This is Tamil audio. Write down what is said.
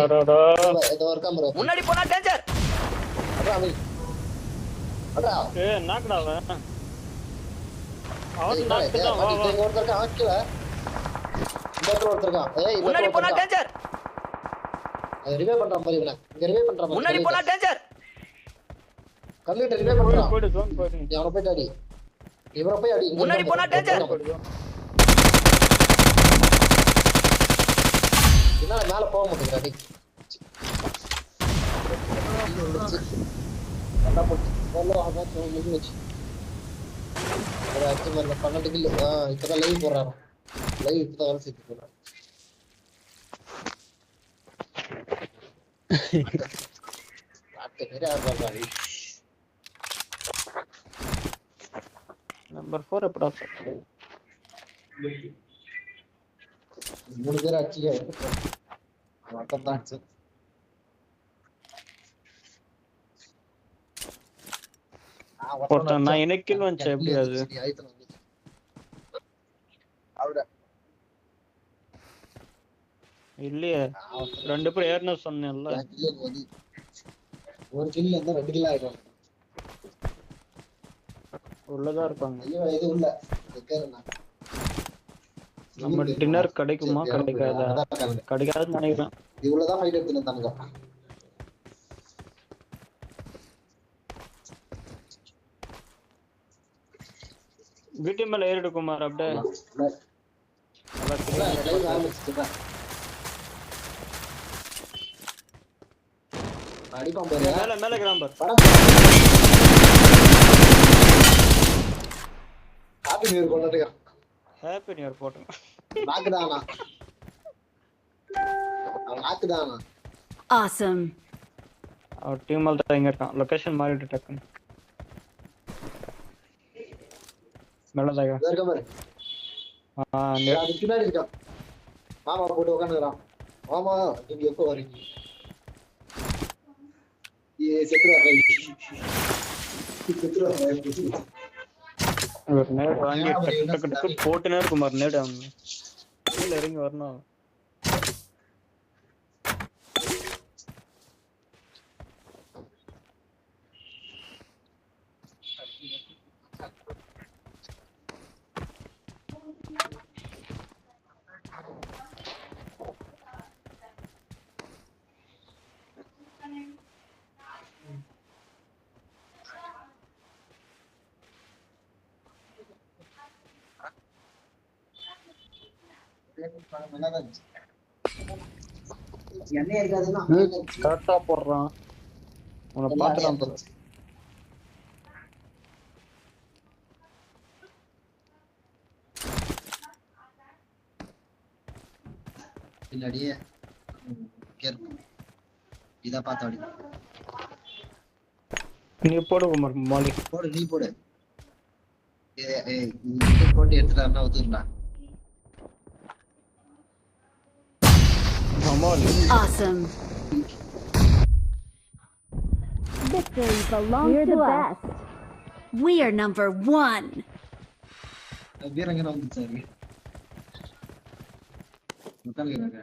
ஏதோ ஒரு கேமரா முன்னாடி போனா டேஞ்சர். அடா அமி அடா ஏய் நாக்குடா அவன் நாக்கு தான். வா வா இங்க ஒருத்தர் இருக்கான் ஆக்கில இந்த இடத்துல ஒருத்தர் இருக்கான். ஏய் முன்னாடி போனா டேஞ்சர். ரிவைவ் பண்றான் பாரு இவனை. இங்க ரிவைவ் பண்றான் பாரு. முன்னாடி போனா டேஞ்சர். கல்லிட்ட ரிவைவ் பண்றான். போடு ஜோன் போடு. நீ அவனை போய் அடி. இவரை போய் அடி. முன்னாடி போனா டேஞ்சர். என்னால மேல போக மாட்டேங்குது அடி. நல்லா போட்டு போலோ அதான் முடிஞ்சு. ஒரு அச்சு மரல 12 கில். இப்பதான் லைவ் போறாரு. லைவ் இப்பதான் வேலை செய்து போறாரு. பாட்டு நேரா ஆடுறாரு. நம்பர் 4 எப்படா? 3 பேர் அடிச்சியா வட்டம் தான் அடிச்சு. நான் எனக்கு வந்துச்சு எப்படி அது? இல்லையே 2 பேர் ஏர்ன சொன்னேன்ல. ஒரு கில் இருந்தா 2 கில் ஆயிடும். உள்ளதா இருப்பாங்க. ஐயோ இது உள்ள கேக்குறேன். நம்ம டின்னர் கிடைக்குமா கிடைக்காதா? கிடைக்காதுன்னு நினைக்கிறேன். இவ்வளவு தான் ஃபைட் எடுத்துட்டு வந்தானுங்க. வீட்டு மேல ஏறிடு குமார் அப்படியே. அடிப்பான் பாரு. மேல மேல கிராம்பர். ஹாப்பி நியூ இயர் கொண்டாடுங்க. ஹாப்பி நியூ இயர் போடுங்க. நாக்குதானா? நாக்குதானா? Awesome. அவர் டீம் மேல தான் எங்க இருக்கான்? லொகேஷன் மாறிட்டு டக்குன்னு. மேலதாயா? இருக்க பாரு. அது பின்னாடி இருக்கான். மாமா போட்டு உட்காந்துக்கிறான். மாமா நீங்க எப்போ வரீங்க? ஒரு நேரம் வாங்கி டக்கு டக்கு போட்டுனே இருக்கும் பாரு நேடு அவங்க. கீழ இறங்கி வரணும். கரெக்டா போடுறான். உன்னை பாத்துறான் போல. பின்னாடியே இதை பார்த்தாடி நீ போடு குமார் மாலி. போடு நீ போடு. போட்டு எடுத்துட்டாருன்னா ஒத்துருந்தா. Awesome. Victory belongs to us. We are number 1. வீரங்க வந்துச்சாரு. முட்டாள்கிறாங்க.